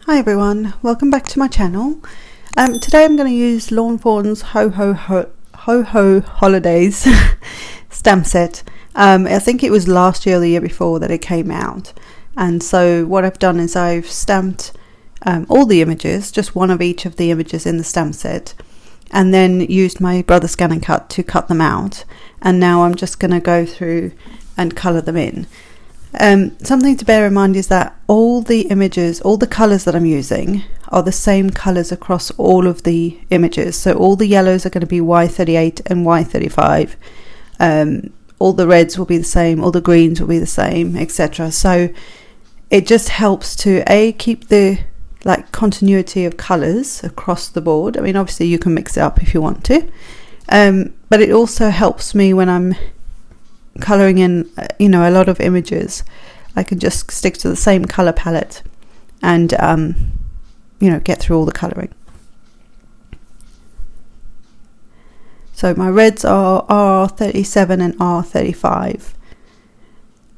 Hi everyone, welcome back to my channel. Today I'm going to use Lawn Fawn's Ho Ho Holidays stamp set. I think it was last year or the year before that it came out, and so what I've done is I've stamped all the images, just one of each of the images in the stamp set, and then used my brother Scan and Cut to cut them out, and now I'm just going to go through and colour them in. Something to bear in mind is that all the images, all the colours that I'm using are the same colours across all of the images. So all the yellows are going to be Y38 and Y35. All the reds will be the same, all the greens will be the same, etc. So it just helps to keep the continuity of colours across the board. I mean, obviously you can mix it up if you want to, but it also helps me when I'm colouring in a lot of images. I can just stick to the same colour palette and get through all the colouring. So my reds are R37 and R35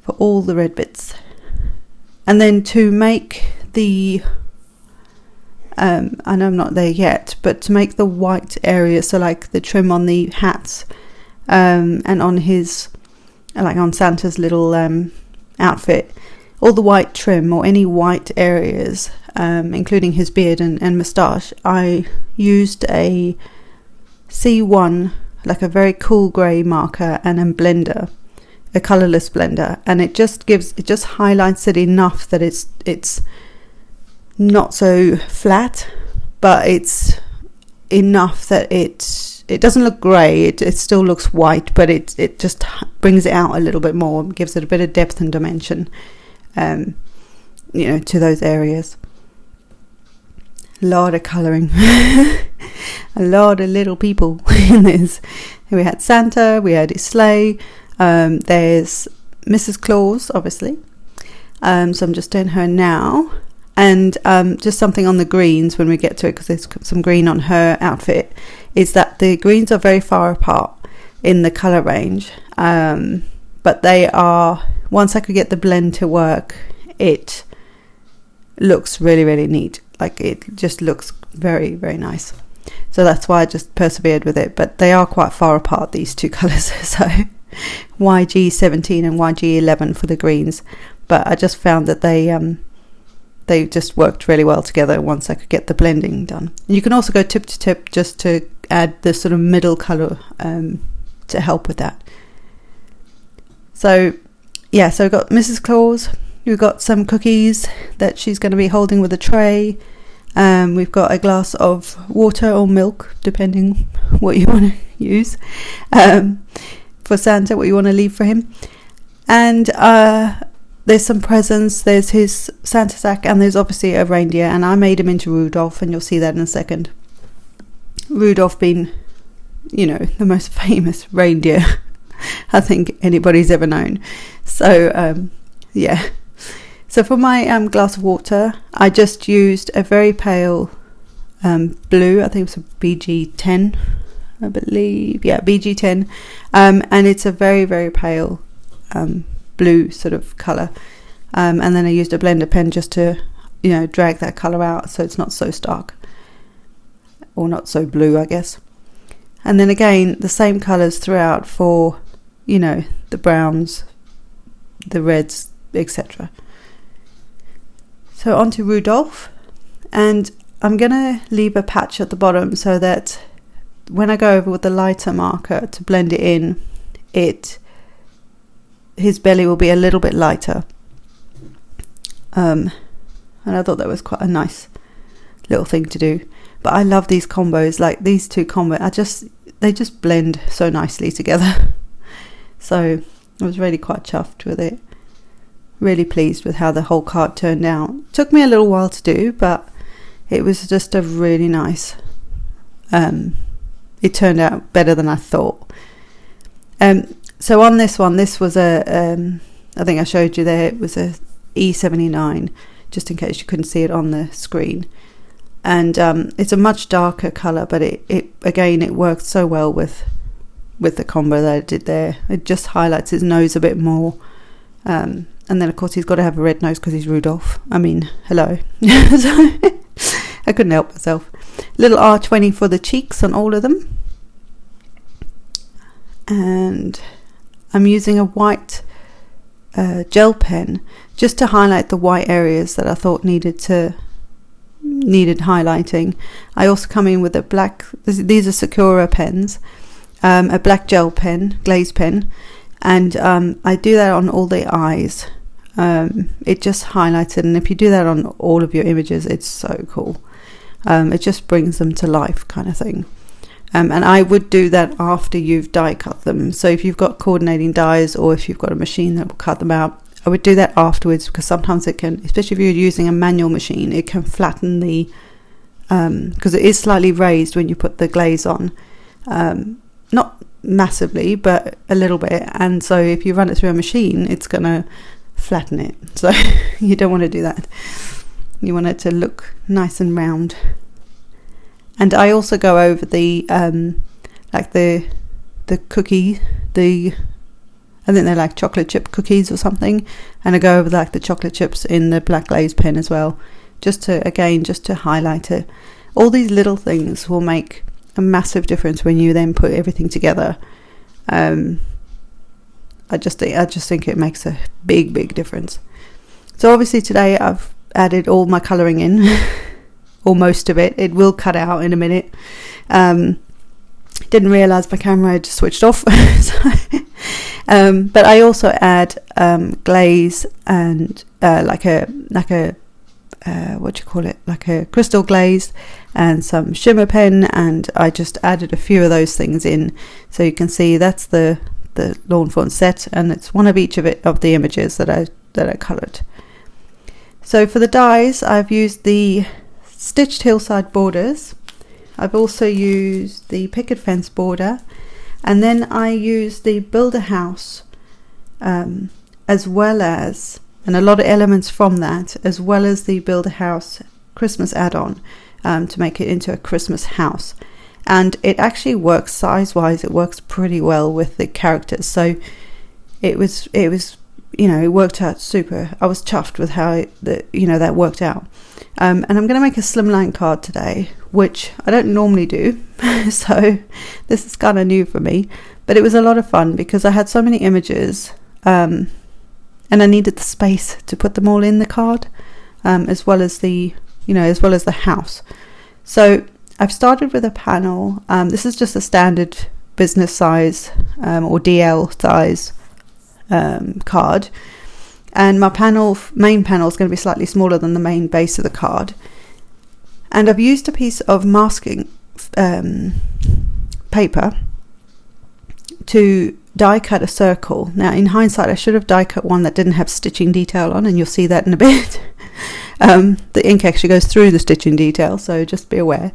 for all the red bits. And then to make the I know I'm not there yet, but to make the white area, so like the trim on the hats and on his on Santa's little outfit, all the white trim or any white areas, including his beard and moustache, I used a C1, like a very cool grey marker, and a blender, a colourless blender, and it just highlights it enough that it's not so flat, but it's enough that it doesn't look grey, it still looks white, but it just brings it out a little bit more, gives it a bit of depth and dimension to those areas. A lot of colouring. A lot of little people in this. We had Santa, we had his sleigh, there's Mrs. Claus, obviously, so I'm just doing her now, and just something on the greens when we get to it, because there's some green on her outfit, is that the greens are very far apart in the colour range, but they are, once I could get the blend to work, it looks really, really neat. Like, it just looks very, very nice. So that's why I just persevered with it, but they are quite far apart, these two colours, so YG17 and YG11 for the greens, but I just found that they just worked really well together once I could get the blending done. You can also go tip to tip just to add the sort of middle colour to help with that. So yeah, so we've got Mrs. Claus, we've got some cookies that she's going to be holding with a tray, we've got a glass of water or milk, depending what you want to use, for Santa, what you want to leave for him, and there's some presents, there's his Santa sack, and there's obviously a reindeer, and I made him into Rudolph, and you'll see that in a second. Rudolph being, the most famous reindeer I think anybody's ever known. So, yeah. So for my glass of water, I just used a very pale blue, I think it was a BG10, I believe. Yeah, BG10. And it's a very, very pale blue sort of colour, and then I used a blender pen just to drag that colour out so it's not so stark, or not so blue, I guess. And then again, the same colours throughout for the browns, the reds, etc. So onto Rudolph, and I'm gonna leave a patch at the bottom so that when I go over with the lighter marker to blend it in, his belly will be a little bit lighter, and I thought that was quite a nice little thing to do. But I love these combos, like these two combos, they just blend so nicely together. So I was really quite chuffed with it, really pleased with how the whole card turned out. Took me a little while to do, but it was just a really nice, it turned out better than I thought. So on this one, this was I think I showed you there, it was a E79, just in case you couldn't see it on the screen. And it's a much darker colour, but it worked so well with the combo that I did there. It just highlights his nose a bit more, And then of course he's got to have a red nose because he's Rudolph. I mean, hello. So I couldn't help myself. Little R20 for the cheeks on all of them. And I'm using a white gel pen just to highlight the white areas that I thought needed highlighting. I also come in with a black, these are Sakura pens, a black gel pen, glaze pen, and I do that on all the eyes. It just highlights it, and if you do that on all of your images, it's so cool. It just brings them to life, kind of thing. And I would do that after you've die cut them. So if you've got coordinating dies, or if you've got a machine that will cut them out, I would do that afterwards, because sometimes it can, especially if you're using a manual machine, it can flatten the, because it is slightly raised when you put the glaze on. Not massively, but a little bit. And so if you run it through a machine, it's going to flatten it. So you don't want to do that. You want it to look nice and round. And I also go over the like the cookie, I think they're like chocolate chip cookies or something, and I go over like the chocolate chips in the black glaze pen as well, just to highlight it. All these little things will make a massive difference when you then put everything together. I just think it makes a big difference. So obviously today I've added all my colouring in, or most of it. It will cut out in a minute. Didn't realise my camera had just switched off. But I also add glaze and like a what do you call it, like a crystal glaze and some shimmer pen, and I just added a few of those things in, so you can see that's the lawn fawn set, and it's one of each of the images that I coloured. So for the dies, I've used the stitched hillside borders. I've also used the picket fence border, and then I used the build a house as well as, and a lot of elements from that, as well as the build a house Christmas add-on to make it into a Christmas house. And it actually works size wise, it works pretty well with the characters. So it was it worked out super. I was chuffed with how that worked out. And I'm going to make a slimline card today, which I don't normally do. So this is kind of new for me, but it was a lot of fun because I had so many images, and I needed the space to put them all in the card, as well as the house. So I've started with a panel. This is just a standard business size or DL size card, and my main panel is going to be slightly smaller than the main base of the card. And I've used a piece of masking paper to die cut a circle. Now in hindsight, I should have die cut one that didn't have stitching detail on, and you'll see that in a bit. The ink actually goes through the stitching detail, so just be aware.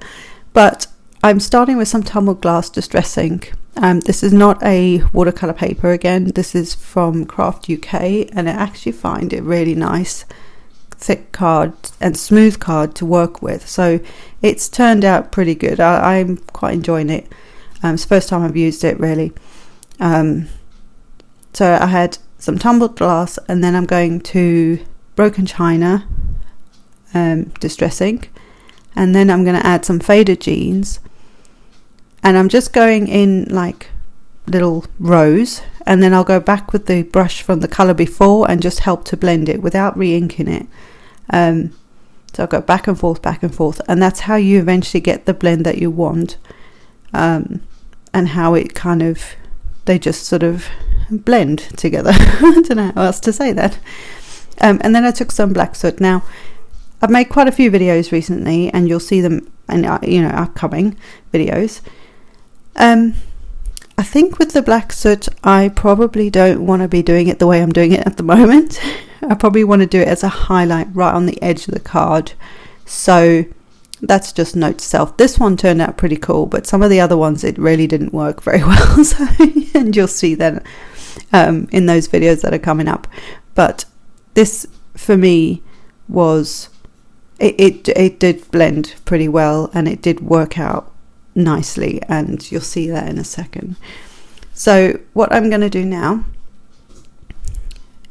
But I'm starting with some tumbled glass distress ink. This is not a watercolor paper again. This is from Craft UK, and I actually find it really nice, thick card and smooth card to work with. So it's turned out pretty good. I'm quite enjoying it. It's the first time I've used it really. So I had some tumbled glass, and then I'm going to broken china distress ink, and then I'm going to add some faded jeans, and I'm just going in like little rows, and then I'll go back with the brush from the color before and just help to blend it without re-inking it. So I'll go back and forth, and that's how you eventually get the blend that you want, and how it kind of, they just sort of blend together. I don't know how else to say that. And then I took some black soot. Now I've made quite a few videos recently, and you'll see them in upcoming videos. I think with the black soot, I probably don't want to be doing it the way I'm doing it at the moment. I probably want to do it as a highlight right on the edge of the card. So that's just note to self. This one turned out pretty cool, but some of the other ones, it really didn't work very well. So, and you'll see that in those videos that are coming up. But this, for me, was, it did blend pretty well, and it did work out nicely, and you'll see that in a second. So what I'm going to do now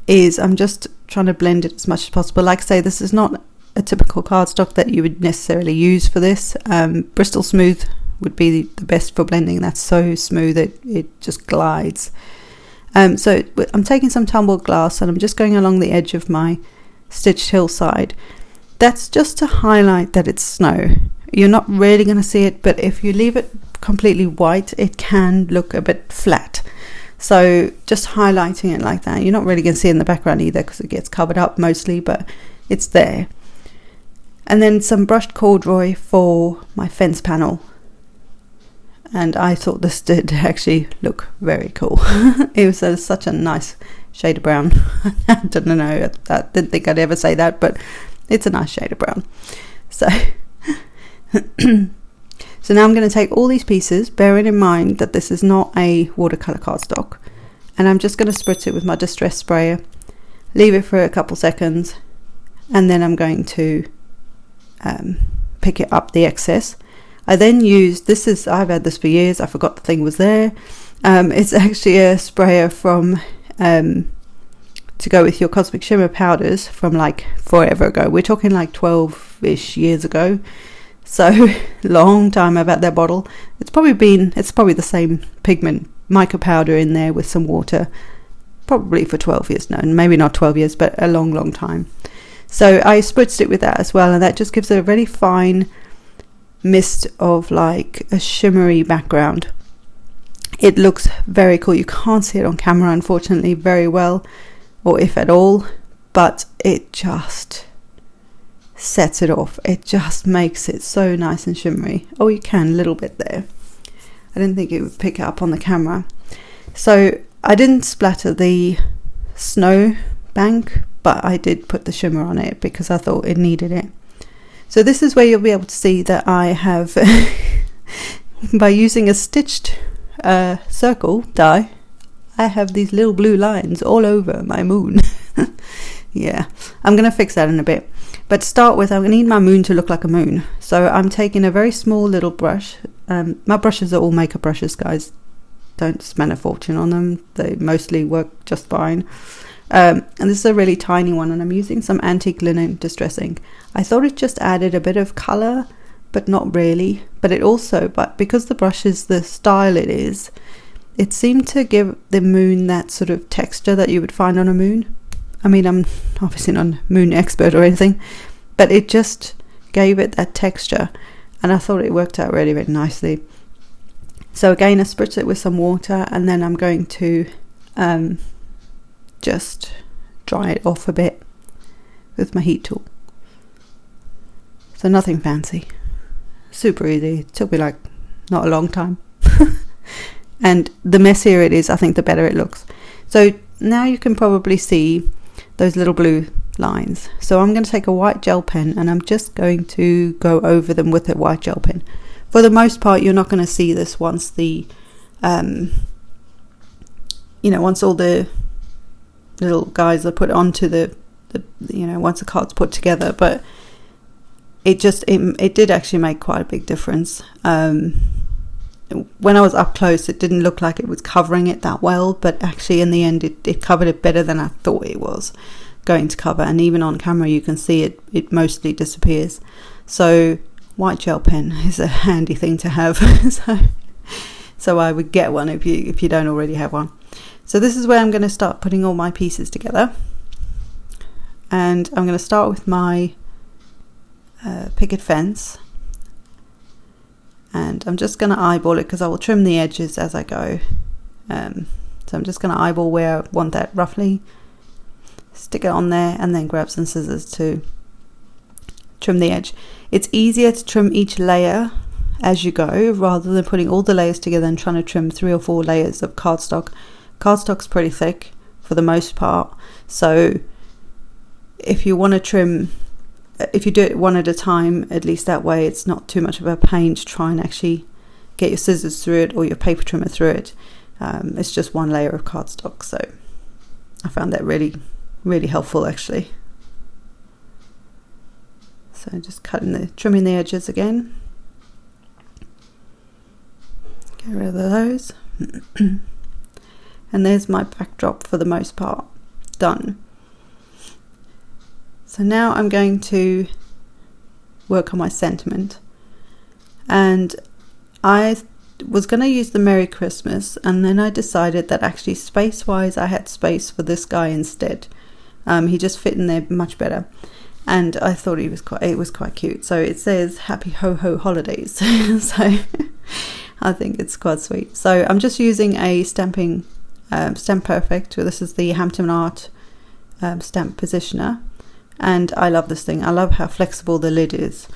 is I'm just trying to blend it as much as possible. Like I say, this is not a typical cardstock that you would necessarily use for this. Bristol Smooth would be the best for blending. That's so smooth it just glides. So I'm taking some tumbled glass and I'm just going along the edge of my stitched hillside. That's just to highlight that it's snow. You're not really going to see it, but if you leave it completely white, it can look a bit flat. So just highlighting it like that. You're not really going to see it in the background either because it gets covered up mostly, but it's there. And then some brushed corduroy for my fence panel. And I thought this did actually look very cool. It was such a nice shade of brown. I don't know, I didn't think I'd ever say that, but it's a nice shade of brown. So so now I'm going to take all these pieces, bearing in mind that this is not a watercolor cardstock, and I'm just going to spritz it with my distress sprayer, leave it for a couple seconds, and then I'm going to pick it up the excess. I then use, I've had this for years, I forgot the thing was there. It's actually a sprayer from to go with your Cosmic Shimmer powders from like forever ago. We're talking like 12-ish years ago. So long time I've had that bottle. It's probably the same pigment mica powder in there with some water, probably for 12 years now, and maybe not 12 years, but a long time. So I spritzed it with that as well, and that just gives it a very fine mist of like a shimmery background. It looks very cool. You can't see it on camera, unfortunately, very well, or if at all, but it just sets it off. It just makes it so nice and shimmery. Oh, you can, a little bit there. I didn't think it would pick it up on the camera. So I didn't splatter the snow bank, but I did put the shimmer on it because I thought it needed it. So this is where you'll be able to see that I have, by using a stitched circle die, I have these little blue lines all over my moon. Yeah, I'm going to fix that in a bit. But to start with, I need my moon to look like a moon. So I'm taking a very small little brush. My brushes are all makeup brushes, guys. Don't spend a fortune on them. They mostly work just fine. And this is a really tiny one, and I'm using some antique linen distress ink. I thought it just added a bit of colour, but not really. But because the brush is the style it is, it seemed to give the moon that sort of texture that you would find on a moon. I mean, I'm obviously not a moon expert or anything, but it just gave it that texture, and I thought it worked out really, really nicely. So again, I spritz it with some water, and then I'm going to just dry it off a bit with my heat tool. So nothing fancy, super easy. It took me like not a long time. And the messier it is, I think the better it looks. So now you can probably see those little blue lines. So I'm going to take a white gel pen, and I'm just going to go over them with a white gel pen. For the most part, you're not going to see this once the once all the little guys are put onto the once the card's put together, but it did actually make quite a big difference. When I was up close, it didn't look like it was covering it that well, but actually in the end it covered it better than I thought it was going to cover, and even on camera you can see it mostly disappears. So white gel pen is a handy thing to have. so I would get one if you don't already have one. So this is where I'm going to start putting all my pieces together, and I'm going to start with my picket fence, and I'm just going to eyeball it because I will trim the edges as I go. So I'm just going to eyeball where I want that roughly, stick it on there, and then grab some scissors to trim the edge. It's easier to trim each layer as you go rather than putting all the layers together and trying to trim 3 or 4 layers of cardstock. Cardstock's pretty thick for the most part, so if you want to trim, if you do it one at a time, at least that way it's not too much of a pain to try and actually get your scissors through it or your paper trimmer through it. It's just one layer of cardstock, so I found that really, really helpful actually. So just trimming the edges again. Get rid of those. And there's my backdrop for the most part. done. So now I'm going to work on my sentiment, and I was going to use the Merry Christmas, and then I decided that actually space wise I had space for this guy instead. He just fit in there much better, and I thought it was quite cute. So it says Happy Ho Ho Holidays. So I think it's quite sweet. So I'm just using a Stamp Perfect. This is the Hampton Art stamp positioner, and I love this thing. I love how flexible the lid is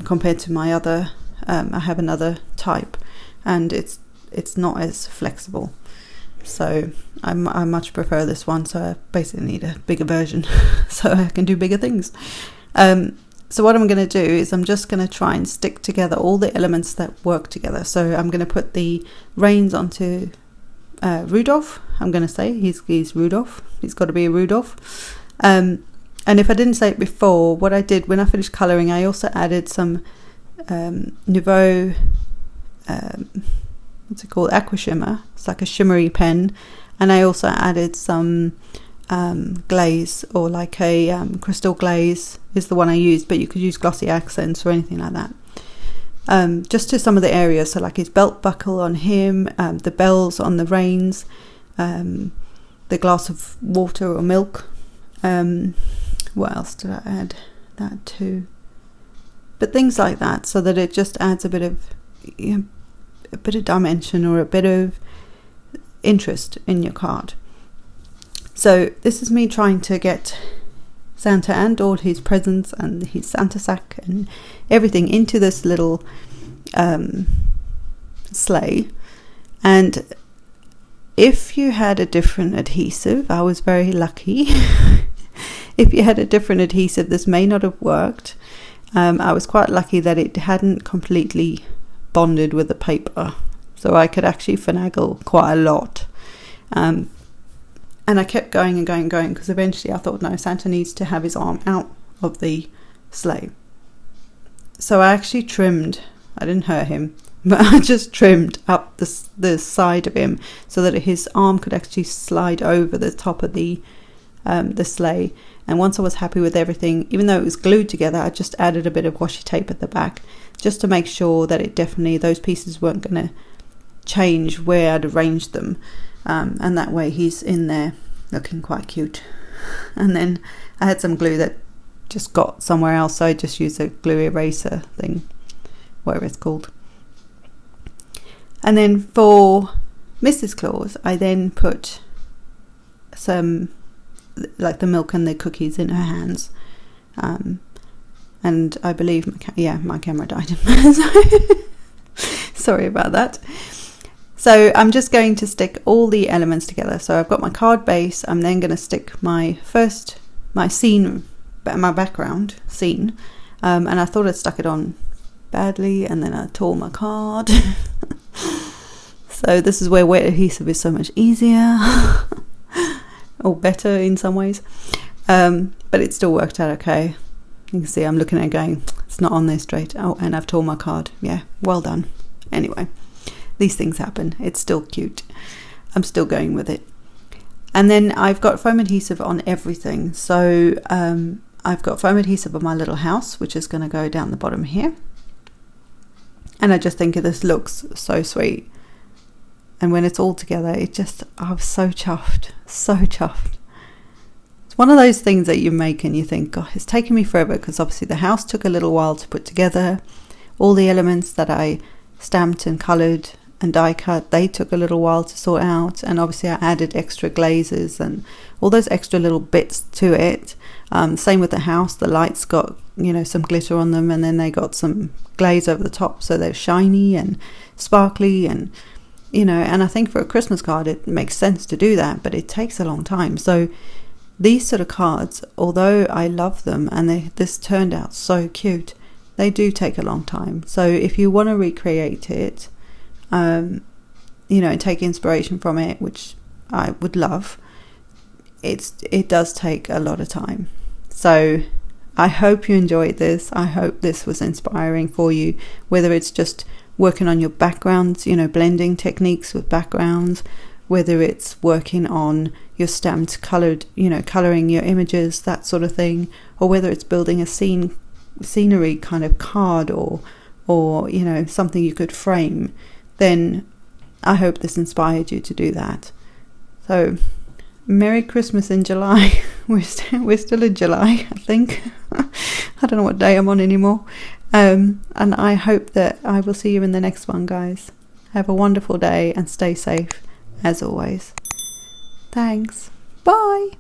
compared to my other. I have another type, and it's not as flexible. So I much prefer this one. So I basically need a bigger version so I can do bigger things. So what I'm going to do is I'm just going to try and stick together all the elements that work together. So I'm going to put the reins onto Rudolph. I'm going to say he's Rudolph. He's got to be a Rudolph. And if I didn't say it before, what I did when I finished colouring, I also added some Nouveau, what's it called, Aqua Shimmer. It's like a shimmery pen, and I also added some glaze, or like a crystal glaze is the one I used, but you could use glossy accents or anything like that. Just to some of the areas, so like his belt buckle on him, the bells on the reins, the glass of water or milk. What else did I add that to? But things like that, so that it just adds a bit of dimension or a bit of interest in your card. So this is me trying to get Santa and all his presents and his Santa sack and everything into this little sleigh. And if you had a different adhesive, I was very lucky. If you had a different adhesive, this may not have worked. I was quite lucky that it hadn't completely bonded with the paper, so I could actually finagle quite a lot. And I kept going and going and going, because eventually I thought, no, Santa needs to have his arm out of the sleigh. So I actually trimmed, I didn't hurt him, but I just trimmed up the side of him so that his arm could actually slide over the top of the sleigh. And once I was happy with everything, even though it was glued together, I just added a bit of washi tape at the back, just to make sure that it definitely, those pieces weren't going to change where I'd arranged them. And that way he's in there looking quite cute. And then I had some glue that just got somewhere else, so I just used a glue eraser thing, whatever it's called. And then for Mrs. Claus, I then put some, like the milk and the cookies in her hands. And I believe my camera died. Sorry about that. So I'm just going to stick all the elements together. So I've got my card base. I'm then going to stick my background scene. And I thought I'd stuck it on badly, and then I tore my card. So this is where wet adhesive is so much easier. Or better in some ways. But it still worked out okay. You can see I'm looking at it going, it's not on there straight. Oh, and I've torn my card. Yeah, well done. Anyway, these things happen. It's still cute. I'm still going with it. And then I've got foam adhesive on everything. So I've got foam adhesive on my little house, which is going to go down the bottom here. And I just think this looks so sweet. And when it's all together, I was so chuffed. So chuffed. It's one of those things that you make and you think, God, it's taken me forever, because obviously the house took a little while to put together. All the elements that I stamped and coloured and die cut, they took a little while to sort out. And obviously I added extra glazes and all those extra little bits to it. Same with the house. The lights got, some glitter on them, and then they got some glaze over the top, so they're shiny and sparkly, and and I think for a Christmas card it makes sense to do that, but it takes a long time. So these sort of cards, although I love them and this turned out so cute, they do take a long time. So if you want to recreate it, and take inspiration from it, which I would love, it does take a lot of time. So I hope you enjoyed this. I hope this was inspiring for you, whether it's just working on your backgrounds, blending techniques with backgrounds, whether it's working on your stamped coloured, colouring your images, that sort of thing, or whether it's building a scenery kind of card or something you could frame, then I hope this inspired you to do that. So Merry Christmas in July. We're still in July, I think. I don't know what day I'm on anymore. And I hope that I will see you in the next one, guys. Have a wonderful day and stay safe as always. Thanks. Bye.